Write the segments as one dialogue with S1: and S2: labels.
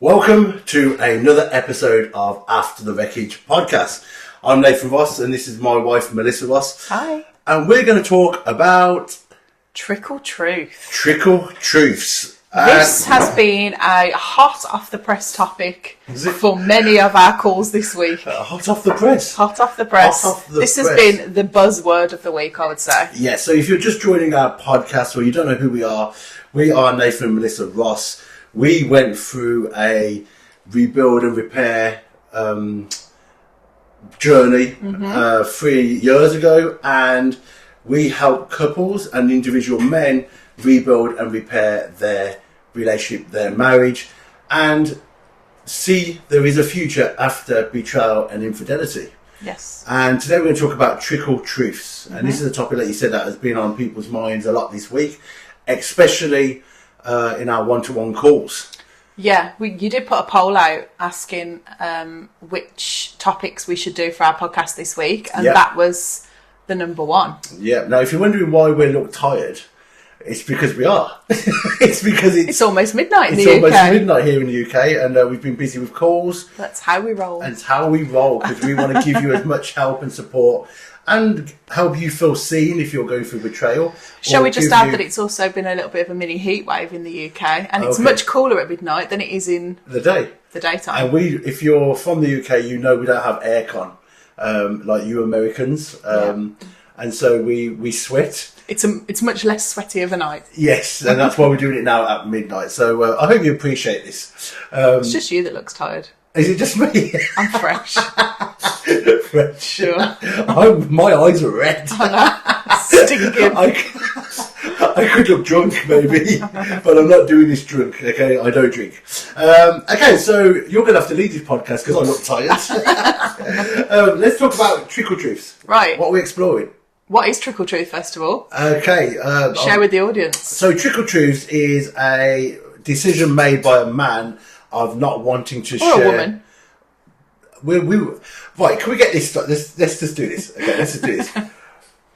S1: Welcome to another episode of After the Wreckage podcast. I'm Nathan Ross and this is my wife Melissa Ross.
S2: Hi.
S1: And we're going to talk about
S2: Trickle truth.
S1: Trickle truths.
S2: This has been a hot off the press topic for many of our calls this week.
S1: Hot off the press.
S2: Hot off the press.
S1: Hot off the
S2: this
S1: press.
S2: has been the buzzword of the week, I would say.
S1: Yeah, so if you're just joining our podcast or you don't know who we are Nathan and Melissa Ross. We went through a rebuild and repair journey 3 years ago, and we help couples and individual men rebuild and repair their relationship, their marriage, and see there is a future after betrayal and infidelity.
S2: Yes.
S1: And today we're going to talk about trickle truths. And this is a topic, like you said, that has been on people's minds a lot this week, especially in our one-to-one calls.
S2: Yeah, you did put a poll out asking which topics we should do for our podcast this week, and that was the number one. Yeah.
S1: Now, if you're wondering why we look tired, it's because we are. It's
S2: almost midnight in the UK.
S1: It's almost midnight here in the UK, and we've been busy with calls.
S2: That's how we roll.
S1: And it's how we roll, because we want to give you as much help and support and help you feel seen if you're going through betrayal.
S2: Shall we just add that it's also been a little bit of a mini heat wave in the UK, and it's much cooler at midnight than it is in
S1: the daytime. And if you're from the UK, you know we don't have aircon like you Americans, and so we sweat.
S2: It's much less sweaty overnight.
S1: Yes, and that's why we're doing it now at midnight. So I hope you appreciate this.
S2: It's just you that looks tired.
S1: Is it just me?
S2: I'm fresh.
S1: Fresh.
S2: Sure.
S1: My eyes are red.
S2: Stinking.
S1: I could look drunk maybe, but I'm not doing this drunk, okay? I don't drink. Okay, so you're going to have to lead this podcast because I look tired. Let's talk about trickle truths.
S2: Right.
S1: What are we exploring?
S2: What is trickle truth, first of all?
S1: Okay.
S2: Share with the audience.
S1: So trickle truths is a decision made by a man of not wanting to share.
S2: Or a woman.
S1: Right, can we get this? Let's just do this. Okay, let's just do this.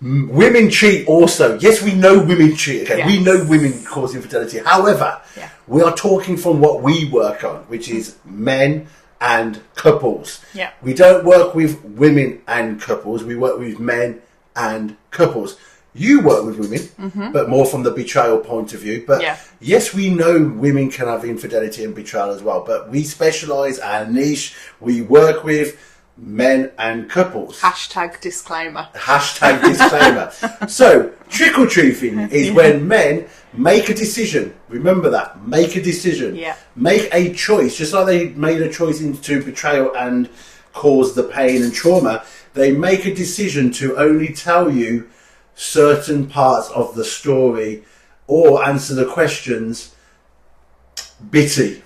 S1: Women cheat also. Yes, we know women cheat. Okay, we know women cause infidelity. However, we are talking from what we work on, which is men and couples.
S2: Yeah.
S1: We don't work with women and couples. We work with men and couples. You work with women, but more from the betrayal point of view. But yes, we know women can have infidelity and betrayal as well. But we specialise, our niche, we work with men and couples.
S2: Hashtag disclaimer.
S1: Hashtag disclaimer. So, trickle truthing is when men make a decision. Remember that. Make a decision.
S2: Yeah.
S1: Make a choice. Just like they made a choice into betrayal and caused the pain and trauma, they make a decision to only tell you certain parts of the story or answer the questions bitty.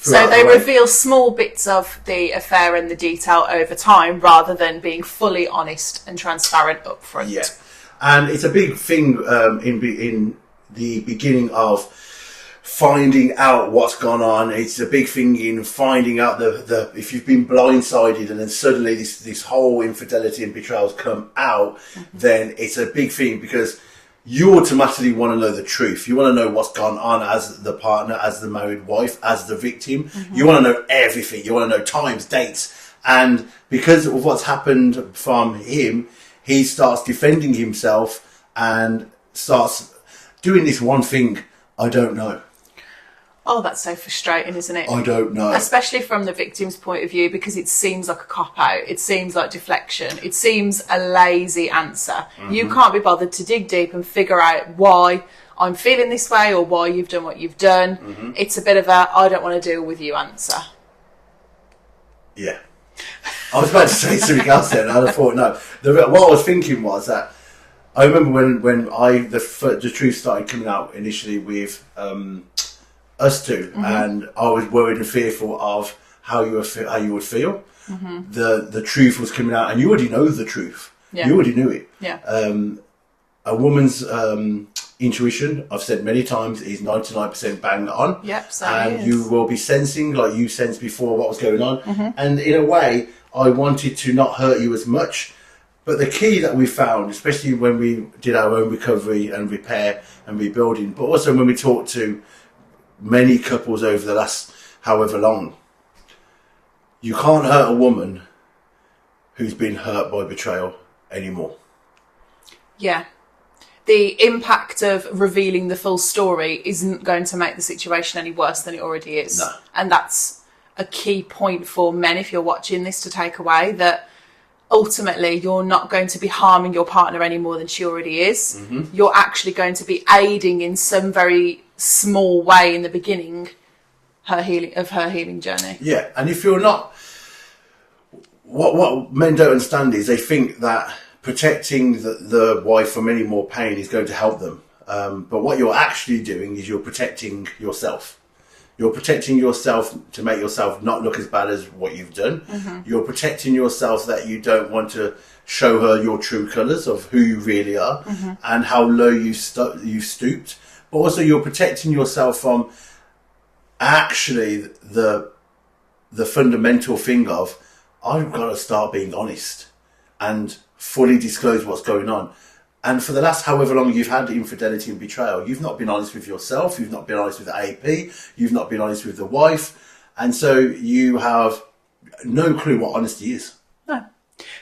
S2: So they reveal small bits of the affair and the detail over time rather than being fully honest and transparent up front.
S1: Yeah. And it's a big thing in the beginning of finding out what's gone on. It's a big thing in finding out the if you've been blindsided and then suddenly this whole infidelity and betrayals come out, then it's a big thing because you automatically want to know the truth. You want to know what's gone on as the partner, as the married wife, as the victim. You want to know everything. You want to know times, dates. And because of what's happened from him, he starts defending himself and starts doing this one thing, I don't know.
S2: Oh, that's so frustrating, isn't it?
S1: I don't know.
S2: Especially from the victim's point of view, because it seems like a cop-out. It seems like deflection. It seems a lazy answer. You can't be bothered to dig deep and figure out why I'm feeling this way or why you've done what you've done. It's a bit of a, I don't want to deal with you answer.
S1: Yeah. I was about to say something else then, and I thought, no. What I was thinking was that I remember when the truth started coming out initially with us two, and I was worried and fearful of how you would feel. The truth was coming out, and you already know the truth. You already knew it. A woman's intuition, I've said many times, is 99% bang on.
S2: Yep, so
S1: and you will be sensing, like you sensed before, what was going on. And in a way, I wanted to not hurt you as much. But the key that we found, especially when we did our own recovery and repair and rebuilding, but also when we talked to many couples over the last however long. You can't hurt a woman who's been hurt by betrayal anymore.
S2: Yeah. The impact of revealing the full story isn't going to make the situation any worse than it already is.
S1: No.
S2: And that's a key point for men, if you're watching this, to take away, that ultimately you're not going to be harming your partner any more than she already is. Mm-hmm. You're actually going to be aiding in some very small way in the beginning her healing journey.
S1: Yeah, and if you're not, what men don't understand is they think that protecting the wife from any more pain is going to help them. But what you're actually doing is you're protecting yourself. You're protecting yourself to make yourself not look as bad as what you've done. Mm-hmm. You're protecting yourself that you don't want to show her your true colours of who you really are, mm-hmm. and how low you've stooped. But also you're protecting yourself from actually the fundamental thing of, I've got to start being honest and fully disclose what's going on. And for the last however long you've had infidelity and betrayal, you've not been honest with yourself, you've not been honest with the AP, you've not been honest with the wife, and so you have no clue what honesty is. No.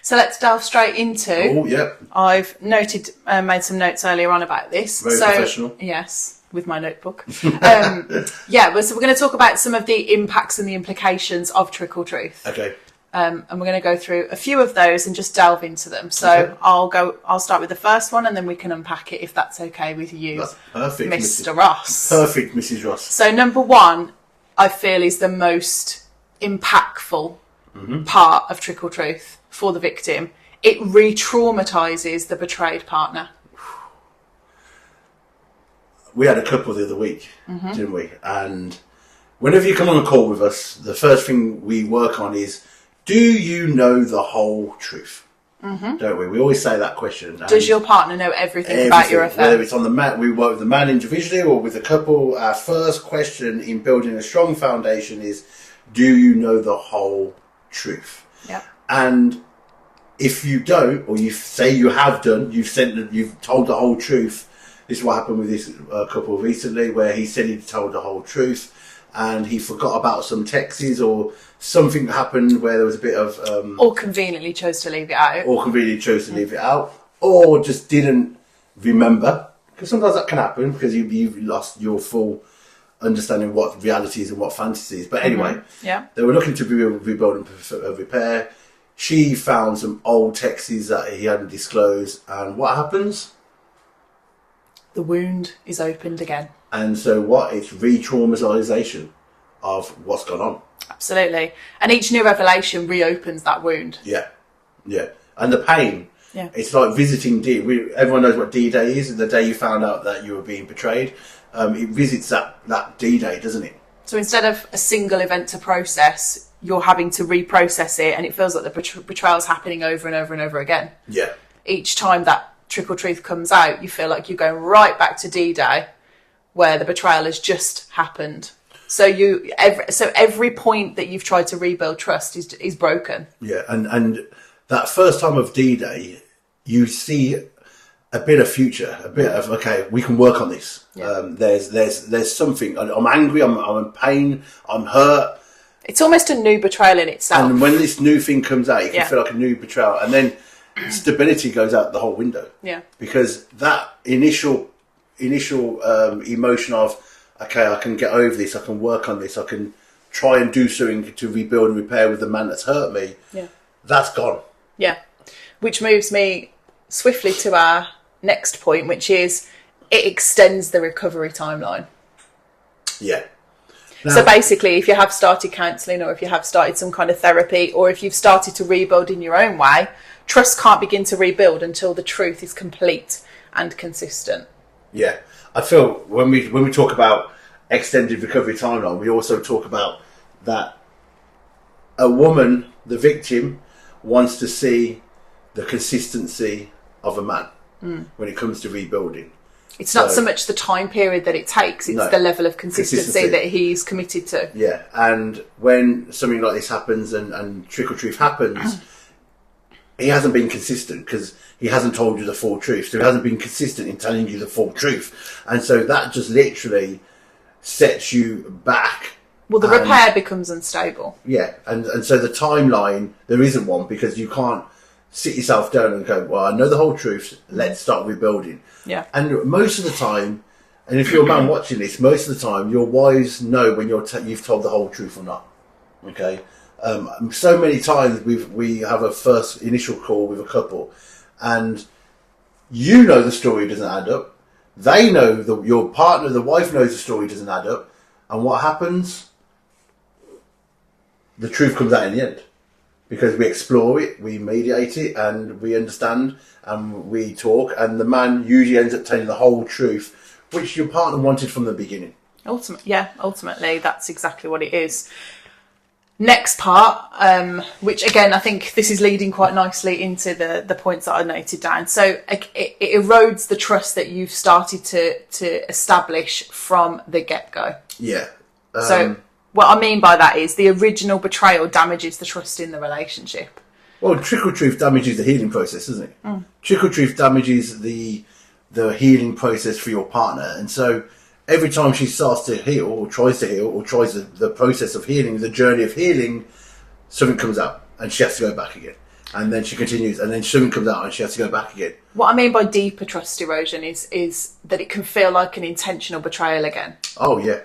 S2: So let's delve straight into...
S1: Oh, yeah.
S2: I've made some notes earlier on about this.
S1: Very professional.
S2: Yes, with my notebook. So we're going to talk about some of the impacts and the implications of Trickle Truth.
S1: Okay.
S2: And we're going to go through a few of those and just delve into them. So okay. I'll start with the first one and then we can unpack it if that's okay with you.
S1: That's perfect,
S2: Mr. Ross.
S1: Perfect, Mrs. Ross.
S2: So number one, I feel, is the most impactful mm-hmm. part of Trickle Truth for the victim. It re-traumatises the betrayed partner.
S1: We had a couple the other week,
S2: mm-hmm.
S1: didn't we? And whenever you come on a call with us, the first thing we work on is, do you know the whole truth? Mm-hmm. Don't we? We always say that question.
S2: Does your partner know everything about your affair?
S1: Whether it's on the man, we work with the man individually or with a couple. Our first question in building a strong foundation is, do you know the whole truth?
S2: Yeah.
S1: And if you don't, or you say you have done, you've told the whole truth. This is what happened with this couple recently, where he said he'd told the whole truth, and he forgot about some texts or something happened where there was a bit of...
S2: or conveniently chose to leave it out.
S1: Or just didn't remember. Because sometimes that can happen, because you've lost your full understanding of what reality is and what fantasy is. But anyway,
S2: mm-hmm. Yeah.
S1: They were looking to rebuild and repair. She found some old texts that he hadn't disclosed. And what happens?
S2: The wound is opened again.
S1: And so what? It's re-traumatization of what's gone on.
S2: Absolutely. And each new revelation reopens that wound.
S1: Yeah. Yeah. And the pain.
S2: Yeah.
S1: It's like visiting everyone knows what D-Day is, and the day you found out that you were being betrayed. It visits that D-Day, doesn't it?
S2: So instead of a single event to process, you're having to reprocess it, and it feels like the betrayal's happening over and over and over again.
S1: Yeah.
S2: Each time that Trickle Truth comes out, you feel like you're going right back to D-Day, where the betrayal has just happened. So every point that you've tried to rebuild trust is broken.
S1: Yeah, and that first time of D-Day, you see a bit of future, a bit of, okay, we can work on this. Yeah. There's something. I'm angry. I'm in pain. I'm hurt.
S2: It's almost a new betrayal in itself.
S1: And when this new thing comes out, you can feel like a new betrayal, and then stability goes out the whole window.
S2: Yeah,
S1: because that initial emotion of, okay, I can get over this, I can work on this, I can try and do something to rebuild and repair with the man that's hurt me.
S2: Yeah,
S1: that's gone.
S2: Yeah, which moves me swiftly to our next point, which is it extends the recovery timeline.
S1: Yeah. Now,
S2: so basically, if you have started counselling, or if you have started some kind of therapy, or if you've started to rebuild in your own way, trust can't begin to rebuild until the truth is complete and consistent.
S1: Yeah. I feel when we talk about extended recovery timeline, we also talk about that a woman, the victim, wants to see the consistency of a man when it comes to rebuilding.
S2: It's not so much the time period that it takes, it's the level of consistency that he's committed to.
S1: Yeah, and when something like this happens and Trickle Truth happens, he hasn't been consistent because he hasn't told you the full truth. So he hasn't been consistent in telling you the full truth. And so that just literally sets you back
S2: Well, the repair becomes unstable.
S1: Yeah, and so the timeline, there isn't one, because you can't sit yourself down and go, well, I know the whole truth, let's start rebuilding.
S2: Yeah.
S1: And most of the time, and if you're a man watching this, most of the time your wives know when you've told the whole truth or not. Okay? So many times we have a first initial call with a couple, and you know the story doesn't add up. They know, your partner, the wife knows the story doesn't add up. And what happens? The truth comes out in the end. Because we explore it, we mediate it, and we understand, and we talk, and the man usually ends up telling the whole truth, which your partner wanted from the beginning.
S2: Ultimately, that's exactly what it is. Next part, which again, I think this is leading quite nicely into the points that I noted down. So it erodes the trust that you've started to establish from the get-go.
S1: Yeah.
S2: So what I mean by that is the original betrayal damages the trust in the relationship.
S1: Well, trickle truth damages the healing process, doesn't it? Trickle truth damages the healing process for your partner. And so every time she starts to heal, or tries the process of healing, the journey of healing, something comes out and she has to go back again. And then she continues, and then something comes out and she has to go back again.
S2: What I mean by deeper trust erosion is that it can feel like an intentional betrayal again.
S1: Oh, yeah.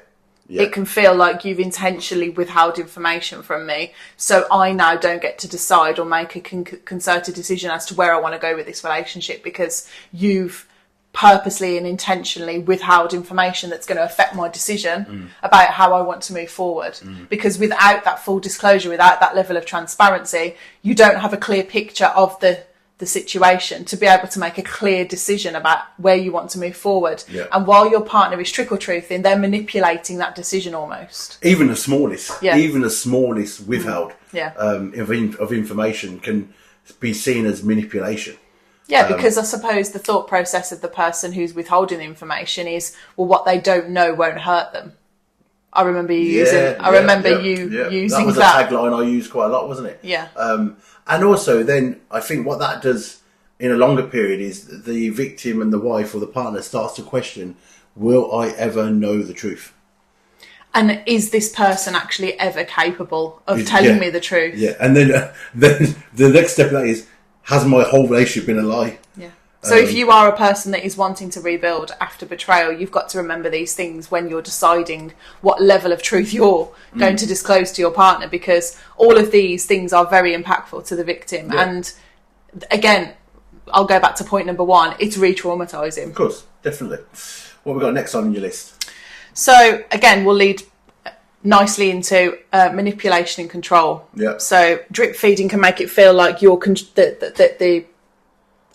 S1: Yeah.
S2: It can feel like you've intentionally withheld information from me, so I now don't get to decide or make a concerted decision as to where I want to go with this relationship, because you've purposely and intentionally withheld information that's going to affect my decision about how I want to move forward. Because without that full disclosure, without that level of transparency, you don't have a clear picture of the situation to be able to make a clear decision about where you want to move forward.
S1: Yeah.
S2: And while your partner is trickle truthing, they're manipulating that decision almost.
S1: Even the smallest withheld of information can be seen as manipulation.
S2: Yeah, because I suppose the thought process of the person who's withholding the information is, well, what they don't know won't hurt them. I remember you using that.
S1: That was a tagline I used quite a lot, wasn't it?
S2: Yeah.
S1: And also then I think what that does in a longer period is the victim and the wife or the partner starts to question, will I ever know the truth?
S2: And is this person actually ever capable of telling me the truth?
S1: Yeah. And then the next step of that is, has my whole relationship been a lie?
S2: Yeah. So if you are a person that is wanting to rebuild after betrayal, you've got to remember these things when you're deciding what level of truth you're going to disclose to your partner, because all of these things are very impactful to the victim. Yeah. And again, I'll go back to point number one, it's re-traumatizing.
S1: Of course, definitely. What have we got next on your list?
S2: So again, we'll lead nicely into manipulation and control.
S1: Yeah.
S2: So drip feeding can make it feel like you're the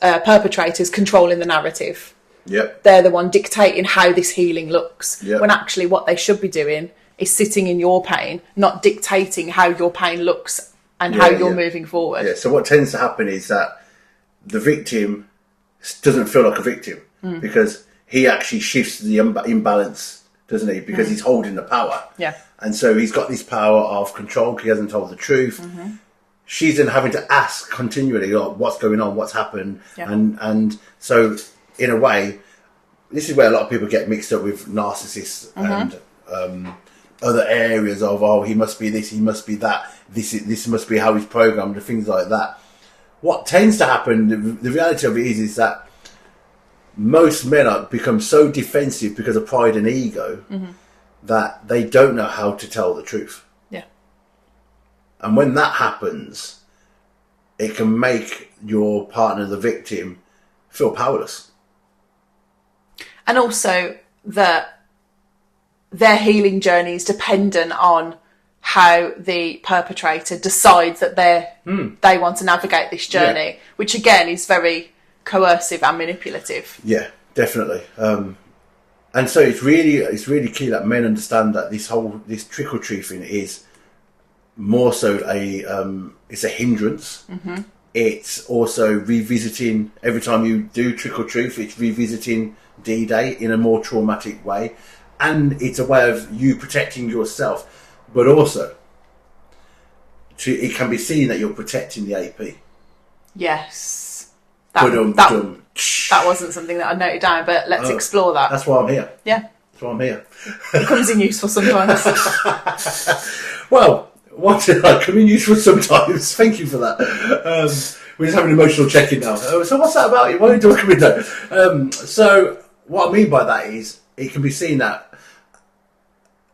S2: perpetrators controlling the narrative.
S1: Yep.
S2: They're the one dictating how this healing looks.
S1: Yep.
S2: When actually what they should be doing is sitting in your pain, not dictating how your pain looks and how you're moving forward.
S1: Yeah. So what tends to happen is that the victim doesn't feel like a victim because he actually shifts the imbalance, doesn't he? Because he's holding the power.
S2: Yeah.
S1: And so he's got this power of control because he hasn't told the truth. She's then having to ask continually, like, what's going on, what's happened. Yeah. And so in a way, this is where a lot of people get mixed up with narcissists and other areas of, oh, he must be this, he must be that, this must be how he's programmed, and things like that. What tends to happen, the reality of it is that most men become so defensive because of pride and ego that they don't know how to tell the truth. And when that happens, it can make your partner, the victim, feel powerless.
S2: And also that their healing journey is dependent on how the perpetrator decides that they want to navigate this journey, which again is very coercive and manipulative. Yeah,
S1: definitely. And so it's really key that men understand that this trickle truthing is more so it's a hindrance. It's also revisiting, every time you do trickle truth, it's revisiting D-Day in a more traumatic way, and it's a way of you protecting yourself, but also it can be seen that you're protecting the AP.
S2: Yes, that wasn't something that I noted down, but let's explore that.
S1: That's why I'm here.
S2: Yeah.
S1: That's why I'm here.
S2: It comes in useful sometimes.
S1: Well, what did I come in useful sometimes? Thank you for that. We're just having an emotional check-in now. So what's that about? Why do I come in though? So what I mean by that is it can be seen that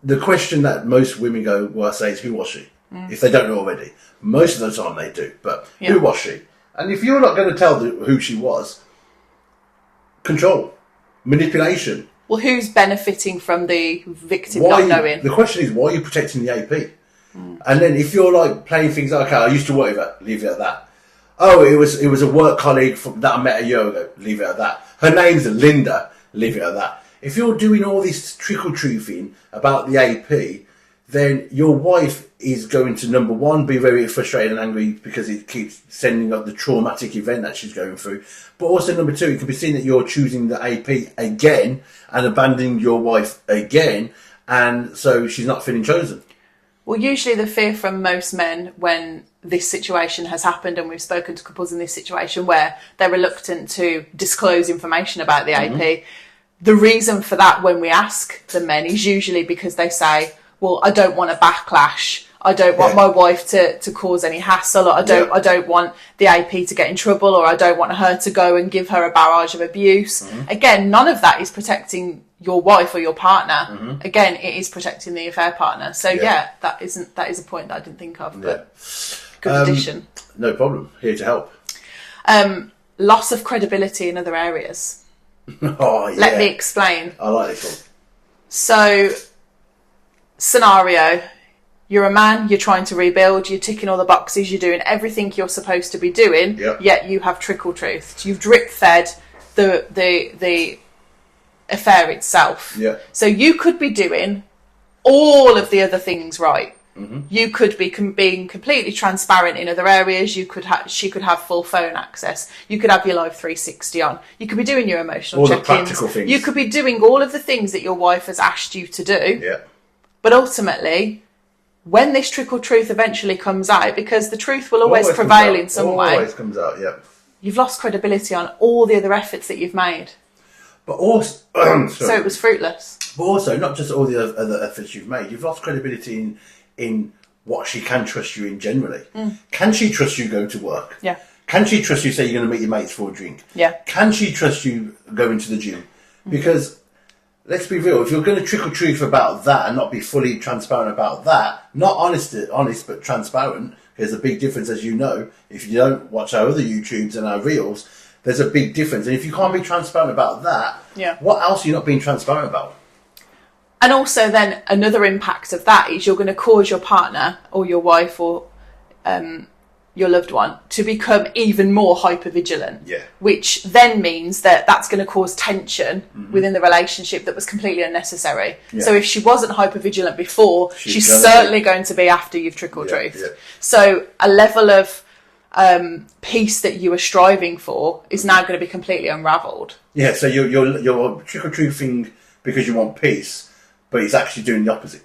S1: the question that most women go, well, I say is, who was she? If they don't know already. Most of the time they do, but who was she? And if you're not going to tell who she was, control, manipulation.
S2: Well, who's benefiting from the victim not knowing?
S1: The question is, why are you protecting the AP? And then if you're like playing things like, okay, I used to work with her, leave it at that. Oh, it was a work colleague that I met a year ago, leave it at that. Her name's Linda, leave it at that. If you're doing all this trickle truthing about the AP, then your wife is going to, number one, be very frustrated and angry because it keeps sending up the traumatic event that she's going through. But also, number two, it can be seen that you're choosing the AP again and abandoning your wife again. And so she's not feeling chosen.
S2: Well, usually the fear from most men when this situation has happened, and we've spoken to couples in this situation where they're reluctant to disclose information about the AP, the reason for that when we ask the men is usually because they say, well, I don't want a backlash. I don't want my wife to cause any hassle, or I don't want the AP to get in trouble, or I don't want her to go and give her a barrage of abuse. Again, none of that is protecting your wife or your partner. Again, it is protecting the affair partner. So that is a point that I didn't think of, but good addition.
S1: No problem. Here to help.
S2: Loss of credibility in other areas.
S1: Oh, yeah.
S2: Let me explain.
S1: I like this one.
S2: So, scenario, you're a man, you're trying to rebuild, you're ticking all the boxes, you're doing everything you're supposed to be doing, yet you have trickle truth. You've drip fed the affair itself. So you could be doing all of the other things right. You could be being completely transparent in other areas. She could have full phone access. You could have your live 360 on. You could be doing your emotional check-ins.
S1: All the practical things.
S2: You could be doing all of the things that your wife has asked you to do. But ultimately, when this trickle truth eventually comes out, because the truth will always prevail in some way.
S1: Always comes out,
S2: You've lost credibility on all the other efforts that you've made.
S1: But also,
S2: so it was fruitless.
S1: But also, not just all the other efforts you've made, you've lost credibility in what she can trust you in generally. Can she trust you going to work? Can she trust you say you're going to meet your mates for a drink? Can she trust you going to the gym? Because let's be real, if you're going to trickle truth about that and not be fully transparent about that, not honest but transparent, there's a big difference, as you know. If you don't watch our other YouTubes and our reels, there's a big difference. And if you can't be transparent about that, what else are you not being transparent about?
S2: And also then another impact of that is you're going to cause your partner or your wife or your loved one to become even more hypervigilant. Which then means that that's going to cause tension within the relationship that was completely unnecessary. So if she wasn't hypervigilant before, she's certainly going to be after you've trickled truth. So a level of peace that you were striving for is now going to be completely unravelled. So
S1: you're trickle truthing because you want peace, but it's actually doing the opposite.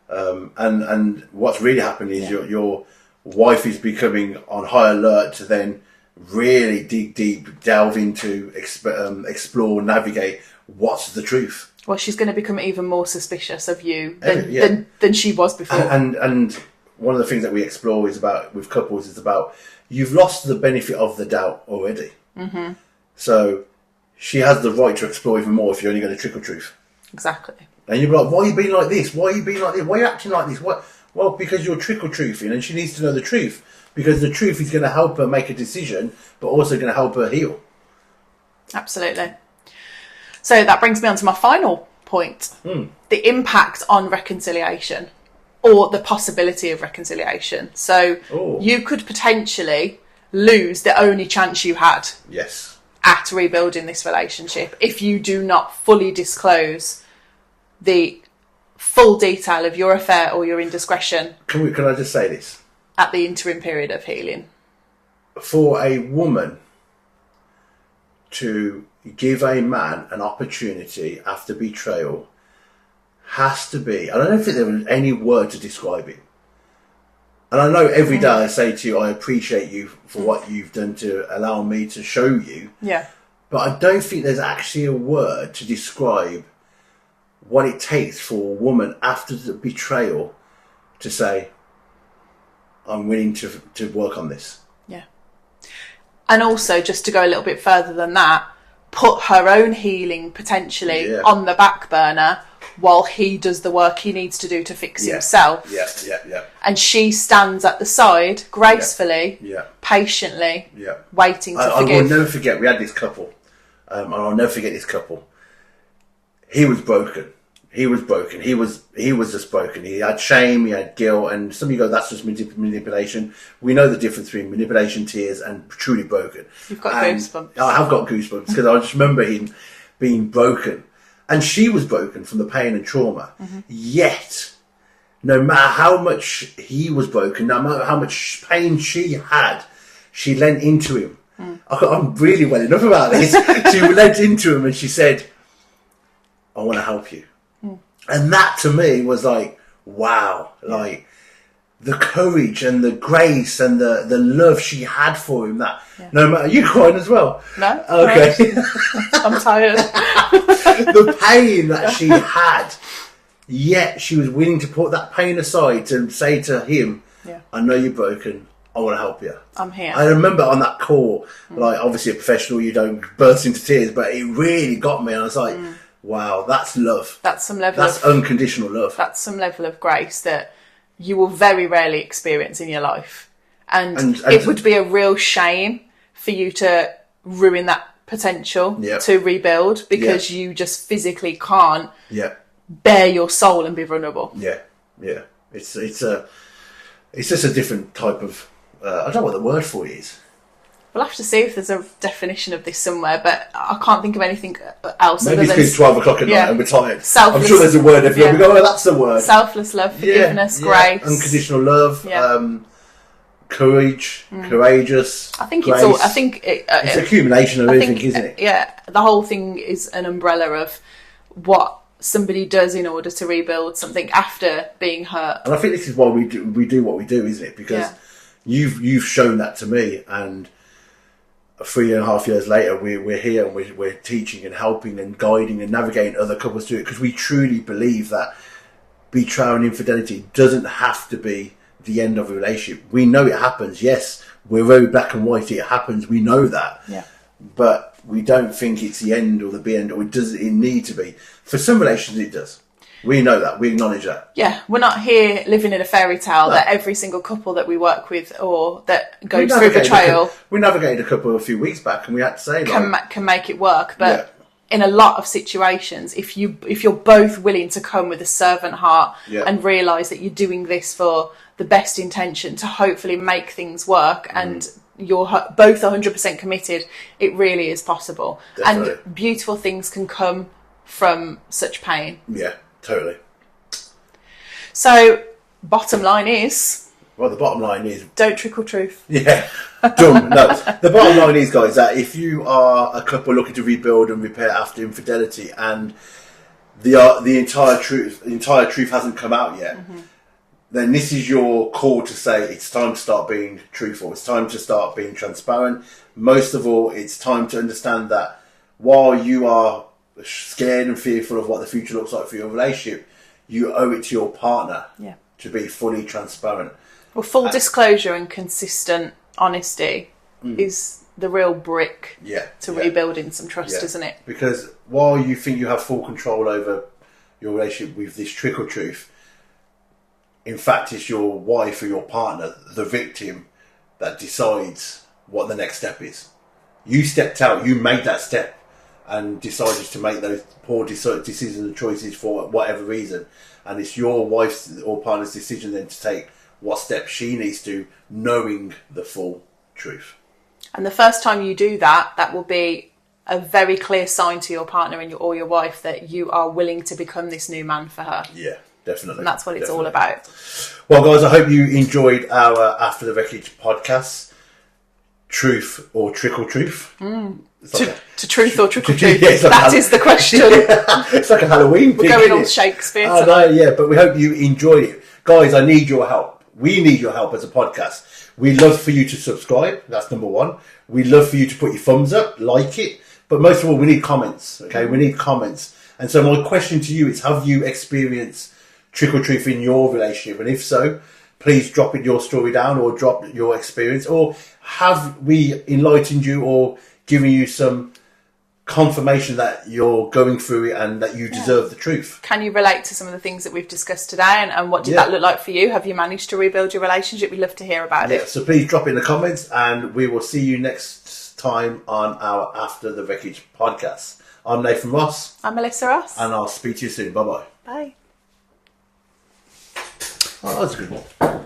S1: And what's really happening is your wife is becoming on high alert to then really dig deep, delve into, explore, navigate what's the truth.
S2: Well, she's going to become even more suspicious of you than she was before.
S1: And one of the things that we explore is about with couples is about you've lost the benefit of the doubt already. So she has the right to explore even more if you're only going to trickle truth.
S2: Exactly.
S1: And you'll be like, why are you being like this? Why are you being like this? Why are you acting like this? What? Well, because you're trickle truthing and she needs to know the truth. Because the truth is going to help her make a decision, but also going to help her heal.
S2: Absolutely. So that brings me on to my final point. The impact on reconciliation or the possibility of reconciliation. So you could potentially lose the only chance you had at rebuilding this relationship if you do not fully disclose the full detail of your affair or your indiscretion.
S1: Can I just say this?
S2: At the interim period of healing.
S1: For a woman to give a man an opportunity after betrayal has to be, I don't think there was any word to describe it. And I know every day I say to you, I appreciate you for what you've done to allow me to show you. But I don't think there's actually a word to describe what it takes for a woman after the betrayal to say, I'm willing to work on this.
S2: Yeah. And also, just to go a little bit further than that, put her own healing potentially on the back burner while he does the work he needs to do to fix himself.
S1: Yeah.
S2: And she stands at the side gracefully, patiently, waiting to forgive.
S1: I will never forget, we had this couple, and I'll never forget this couple. He was broken. He was just broken. He had shame, he had guilt, and some of you go, that's just manipulation. We know the difference between manipulation, tears, and truly broken.
S2: You've got goosebumps.
S1: I have got goosebumps because I just remember him being broken. And she was broken from the pain and trauma. Mm-hmm. Yet, no matter how much he was broken, no matter how much pain she had, she lent into him. I'm really well enough about this. She lent into him and she said, I want to help you. And that to me was like, wow, like the courage and the grace and the love she had for him. That no matter, you crying as well?
S2: No.
S1: Okay.
S2: No. I'm tired.
S1: The pain that she had, yet she was willing to put that pain aside to say to him, I know you're broken. I want to help you.
S2: I'm here.
S1: I remember on that call, like obviously a professional, you don't burst into tears, but it really got me. And I was like, wow, that's love.
S2: That's some level
S1: That's unconditional love.
S2: That's some level of grace that you will very rarely experience in your life. And it would be a real shame for you to ruin that potential to rebuild because you just physically can't bare your soul and be vulnerable.
S1: Yeah. It's just a different type of, I don't know what the word for it is.
S2: We'll have to see if there's a definition of this somewhere, but I can't think of anything else.
S1: Maybe it's because it's 12 o'clock at night and we're tired.
S2: Selfless,
S1: I'm sure there's a word everywhere. We go, oh, that's the word.
S2: Selfless love, forgiveness, grace.
S1: Unconditional love, courage, courageous.
S2: I think
S1: grace. It's an accumulation of everything, isn't it?
S2: Yeah, the whole thing is an umbrella of what somebody does in order to rebuild something after being hurt.
S1: And I think this is why we do what we do, isn't it? Because you've shown that to me, and 3.5 years later, we're here and we're teaching and helping and guiding and navigating other couples through it, because we truly believe that betrayal and infidelity doesn't have to be the end of a relationship. We know it happens. Yes, we're very black and white. It happens. We know that.
S2: Yeah.
S1: But we don't think it's the end or the end, or does it need to be? For some relations, it does. We know that. We acknowledge that.
S2: Yeah, we're not here living in a fairy tale that every single couple that we work with or that goes through betrayal.
S1: We navigated a couple a few weeks back, and we had to say
S2: can make it work. But in a lot of situations, if you're both willing to come with a servant heart and realise that you're doing this for the best intention to hopefully make things work, and you're both 100% committed, it really is possible.
S1: Definitely.
S2: And beautiful things can come from such pain.
S1: Yeah. Totally.
S2: So, bottom line is...
S1: Well, the bottom line is...
S2: Don't trickle truth.
S1: Yeah. Dumb. No. The bottom line is, guys, that if you are a couple looking to rebuild and repair after infidelity, and the entire truth hasn't come out yet, then this is your call to say it's time to start being truthful. It's time to start being transparent. Most of all, it's time to understand that while you are scared and fearful of what the future looks like for your relationship, you owe it to your partner to be fully transparent.
S2: Well, full disclosure and consistent honesty is the real brick to rebuilding some trust, isn't it?
S1: Because while you think you have full control over your relationship with this trickle truth, in fact it's your wife or your partner, the victim, that decides what the next step is. You stepped out, you made that step, and decided to make those poor decisions and choices for whatever reason. And it's your wife's or partner's decision then to take what steps she needs to, knowing the full truth.
S2: And the first time you do that, that will be a very clear sign to your partner and your wife that you are willing to become this new man for her.
S1: Yeah, definitely.
S2: And that's what it's all about.
S1: Well, guys, I hope you enjoyed our After the Wreckage podcast. Truth or trickle truth?
S2: To truth or trickle truth? That is the question.
S1: It's like a Halloween thing.
S2: We're going on Shakespeare.
S1: I know, yeah, but we hope you enjoyed it. Guys, I need your help. We need your help as a podcast. We love for you to subscribe. That's number one. We love for you to put your thumbs up, like it. But most of all, we need comments. Okay, we need comments. And so my question to you is, have you experienced trickle truth in your relationship? And if so, please drop in your story down or drop your experience. Or have we enlightened you or given you some confirmation that you're going through it and that you deserve the truth?
S2: Can you relate to some of the things that we've discussed today, and what did that look like for you? Have you managed to rebuild your relationship? We'd love to hear about it.
S1: So please drop in the comments, and we will see you next time on our After the Wreckage podcast. I'm Nathan Ross.
S2: I'm Melissa Ross.
S1: And I'll speak to you soon. Bye-bye.
S2: Bye.
S1: Oh, that was a good one.